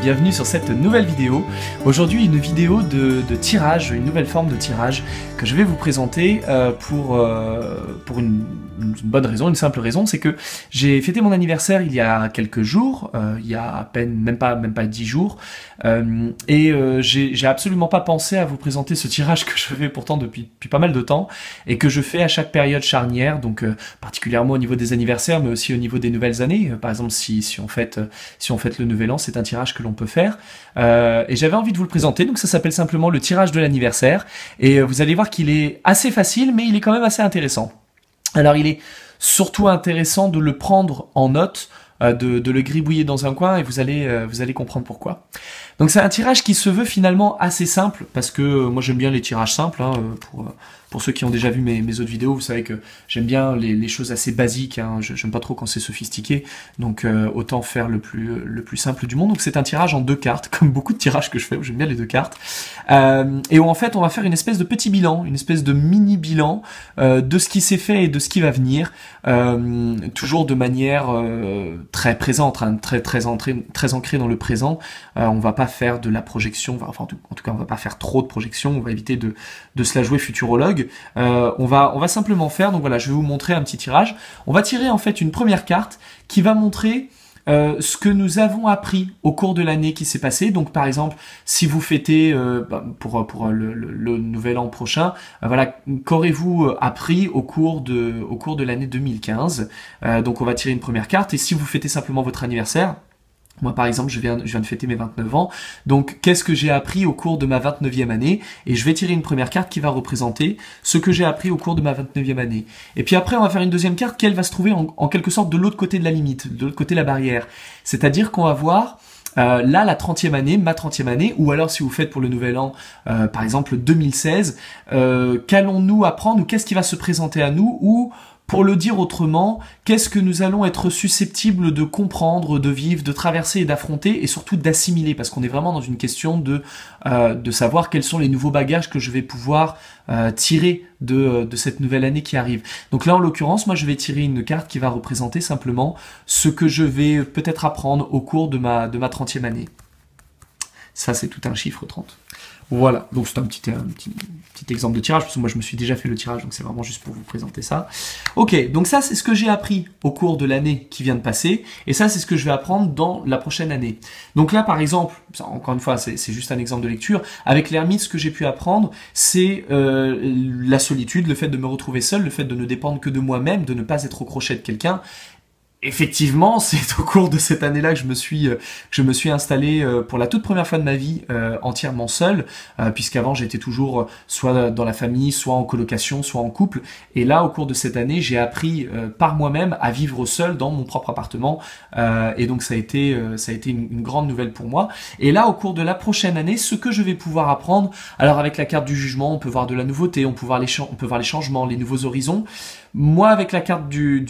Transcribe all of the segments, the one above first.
bienvenue sur cette nouvelle vidéo. Aujourd'hui une vidéo de tirage, une nouvelle forme de tirage que je vais vous présenter pour une bonne raison, une simple raison, c'est que j'ai fêté mon anniversaire il y a quelques jours, il y a à peine, même pas 10 jours, et j'ai absolument pas pensé à vous présenter ce tirage que je fais pourtant depuis pas mal de temps, et que je fais à chaque période charnière, donc particulièrement au niveau des anniversaires, mais aussi au niveau des nouvelles années. Par exemple, si on fête le Nouvel An, c'est un tirage que l'on peut faire, et j'avais envie de vous le présenter. Donc ça s'appelle simplement le tirage de l'anniversaire, et vous allez voir qu'il est assez facile, mais il est quand même assez intéressant. Alors il est surtout intéressant de le prendre en note, de le gribouiller dans un coin, et vous allez comprendre pourquoi. Donc c'est un tirage qui se veut finalement assez simple, parce que moi j'aime bien les tirages simples, hein, pour ceux qui ont déjà vu mes autres vidéos, vous savez que j'aime bien les choses assez basiques, hein, j'aime pas trop quand c'est sophistiqué, donc autant faire le plus simple du monde. Donc c'est un tirage en 2 cartes, comme beaucoup de tirages que je fais, où j'aime bien les 2 cartes, et où en fait on va faire une espèce de petit bilan, une espèce de mini bilan de ce qui s'est fait et de ce qui va venir, toujours de manière très présente, hein, très ancrée dans le présent. On va pas faire de la projection, enfin en tout cas on va pas faire trop de projection, on va éviter de se la jouer futurologue. On va simplement faire, donc voilà, je vais vous montrer un petit tirage. On va tirer en fait une première carte qui va montrer ce que nous avons appris au cours de l'année qui s'est passée. Donc par exemple, si vous fêtez pour le nouvel an prochain, voilà, qu'aurez-vous appris au cours de l'année 2015. Donc on va tirer une première carte, et si vous fêtez simplement votre anniversaire, moi par exemple je viens de fêter mes 29 ans, donc qu'est-ce que j'ai appris au cours de ma 29e année, et je vais tirer une première carte qui va représenter ce que j'ai appris au cours de ma 29e année. Et puis après on va faire une deuxième carte qui elle va se trouver en quelque sorte de l'autre côté de la limite, de l'autre côté de la barrière. C'est-à-dire qu'on va voir là la 30e année, ma 30e année, ou alors si vous faites pour le nouvel an par exemple 2016, qu'allons-nous apprendre, ou qu'est-ce qui va se présenter à nous, ou pour le dire autrement, qu'est-ce que nous allons être susceptibles de comprendre, de vivre, de traverser et d'affronter, et surtout d'assimiler, parce qu'on est vraiment dans une question de savoir quels sont les nouveaux bagages que je vais pouvoir tirer de cette nouvelle année qui arrive. Donc là, en l'occurrence, moi je vais tirer une carte qui va représenter simplement ce que je vais peut-être apprendre au cours de ma 30e année. Ça, c'est tout un chiffre 30. Voilà, donc c'est un petit exemple de tirage, parce que moi je me suis déjà fait le tirage, donc c'est vraiment juste pour vous présenter ça. Ok, donc ça c'est ce que j'ai appris au cours de l'année qui vient de passer, et ça c'est ce que je vais apprendre dans la prochaine année. Donc là par exemple, encore une fois c'est juste un exemple de lecture, avec l'ermite ce que j'ai pu apprendre, c'est la solitude, le fait de me retrouver seul, le fait de ne dépendre que de moi-même, de ne pas être au crochet de quelqu'un. Effectivement, c'est au cours de cette année-là que je me suis installé pour la toute première fois de ma vie entièrement seul, puisqu'avant j'étais toujours soit dans la famille, soit en colocation, soit en couple. Et là, au cours de cette année, j'ai appris par moi-même à vivre seul dans mon propre appartement, et donc ça a été une grande nouvelle pour moi. Et là, au cours de la prochaine année, ce que je vais pouvoir apprendre, alors avec la carte du jugement, on peut voir de la nouveauté, on peut voir les changements, les nouveaux horizons. Moi, avec la carte du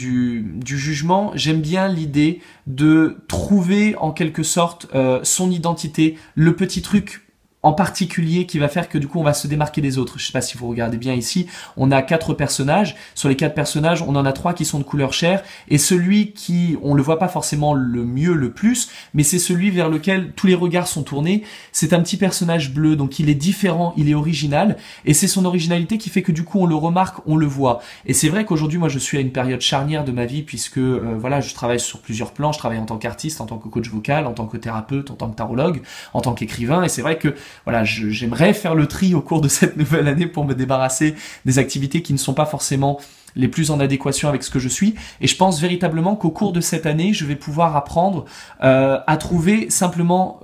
jugement, j'aime bien l'idée de trouver en quelque sorte son identité, le petit truc en particulier qui va faire que du coup on va se démarquer des autres. Je sais pas si vous regardez bien ici, on a 4 personnages. Sur les 4 personnages, on en a 3 qui sont de couleur chair, et celui qui, on le voit pas forcément le mieux, le plus, mais c'est celui vers lequel tous les regards sont tournés. C'est un petit personnage bleu, donc il est différent, il est original, et c'est son originalité qui fait que du coup on le remarque, on le voit. Et c'est vrai qu'aujourd'hui moi je suis à une période charnière de ma vie, puisque voilà, je travaille sur plusieurs plans. Je travaille en tant qu'artiste, en tant que coach vocal, en tant que thérapeute, en tant que tarologue, en tant qu'écrivain, et c'est vrai que voilà, j'aimerais faire le tri au cours de cette nouvelle année pour me débarrasser des activités qui ne sont pas forcément les plus en adéquation avec ce que je suis. Et je pense véritablement qu'au cours de cette année, je vais pouvoir apprendre à trouver simplement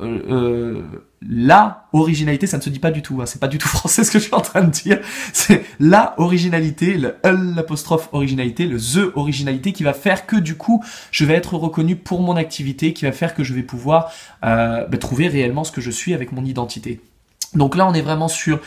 la originalité. Ça ne se dit pas du tout, hein, c'est pas du tout français ce que je suis en train de dire. C'est la originalité, l'apostrophe originalité, le the originalité, qui va faire que du coup, je vais être reconnu pour mon activité, qui va faire que je vais pouvoir trouver réellement ce que je suis avec mon identité. Donc là, on est vraiment sur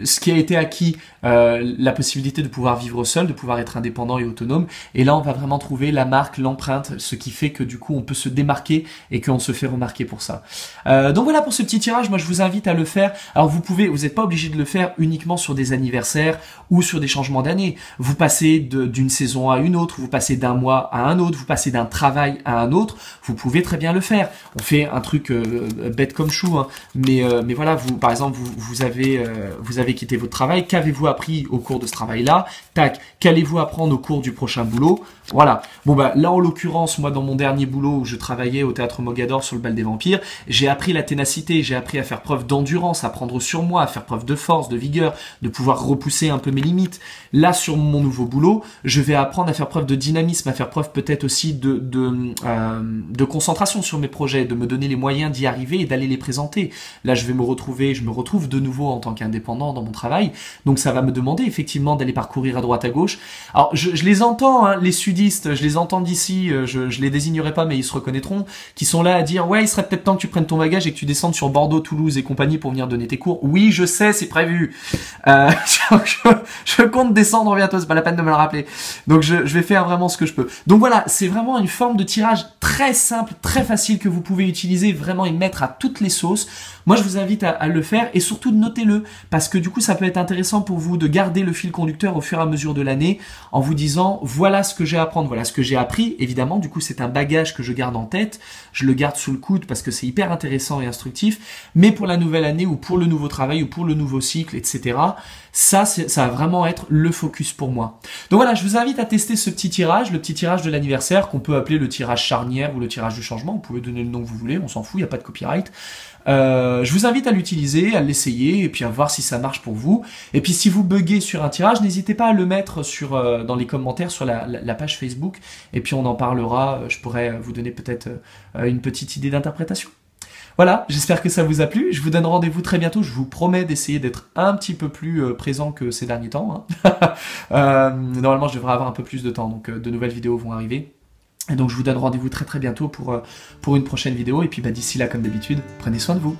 ce qui a été acquis, la possibilité de pouvoir vivre seul, de pouvoir être indépendant et autonome. Et là, on va vraiment trouver la marque, l'empreinte, ce qui fait que du coup, on peut se démarquer et qu'on se fait remarquer pour ça. Donc voilà pour ce petit tirage. Moi, je vous invite à le faire. Alors, vous n'êtes pas obligé de le faire uniquement sur des anniversaires ou sur des changements d'année. Vous passez d'une saison à une autre, vous passez d'un mois à un autre, vous passez d'un travail à un autre. Vous pouvez très bien le faire. On fait un truc bête comme chou, hein. Mais voilà, vous, par exemple, vous avez quitté votre travail, qu'avez-vous appris au cours de ce travail-là? Tac, qu'allez-vous apprendre au cours du prochain boulot? Voilà. Bon bah là en l'occurrence, moi dans mon dernier boulot où je travaillais au théâtre Mogador sur le bal des vampires, j'ai appris la ténacité, j'ai appris à faire preuve d'endurance, à prendre sur moi, à faire preuve de force, de vigueur, de pouvoir repousser un peu mes limites. Là sur mon nouveau boulot, je vais apprendre à faire preuve de dynamisme, à faire preuve peut-être aussi de concentration sur mes projets, de me donner les moyens d'y arriver et d'aller les présenter. Là je me retrouve de nouveau en tant qu'indépendant dans mon travail, donc ça va me demander effectivement d'aller parcourir à droite à gauche. Alors je les entends, hein, les sudistes, je les entends d'ici, je les désignerai pas mais ils se reconnaîtront, qui sont là à dire ouais il serait peut-être temps que tu prennes ton bagage et que tu descendes sur Bordeaux, Toulouse et compagnie pour venir donner tes cours. Oui je sais, c'est prévu. Je compte descendre bientôt, c'est pas la peine de me le rappeler. Donc je vais faire vraiment ce que je peux. Donc voilà, c'est vraiment une forme de tirage très simple, très facile que vous pouvez utiliser vraiment et mettre à toutes les sauces. Moi je vous invite à le faire et surtout notez-le parce que du coup ça peut être intéressant pour vous de garder le fil conducteur au fur et à mesure de l'année en vous disant voilà ce que j'ai à apprendre, voilà ce que j'ai appris. Évidemment du coup c'est un bagage que je garde en tête, je le garde sous le coude parce que c'est hyper intéressant et instructif, mais pour la nouvelle année ou pour le nouveau travail ou pour le nouveau cycle, etc. Ça va vraiment être le focus pour moi. Donc voilà, je vous invite à tester ce petit tirage, le petit tirage de l'anniversaire qu'on peut appeler le tirage charnière ou le tirage du changement. Vous pouvez donner le nom que vous voulez, on s'en fout, il n'y a pas de copyright. Je vous invite à l'utiliser, à l'essayer et puis à voir si ça marche pour vous. Et puis si vous buguez sur un tirage, n'hésitez pas à le mettre dans les commentaires sur la page Facebook et puis on en parlera. Je pourrais vous donner peut-être une petite idée d'interprétation. Voilà, j'espère que ça vous a plu. Je vous donne rendez-vous très bientôt. Je vous promets d'essayer d'être un petit peu plus présent que ces derniers temps, hein. Normalement, je devrais avoir un peu plus de temps, donc de nouvelles vidéos vont arriver. Et donc, je vous donne rendez-vous très très bientôt pour une prochaine vidéo. Et puis, d'ici là, comme d'habitude, prenez soin de vous.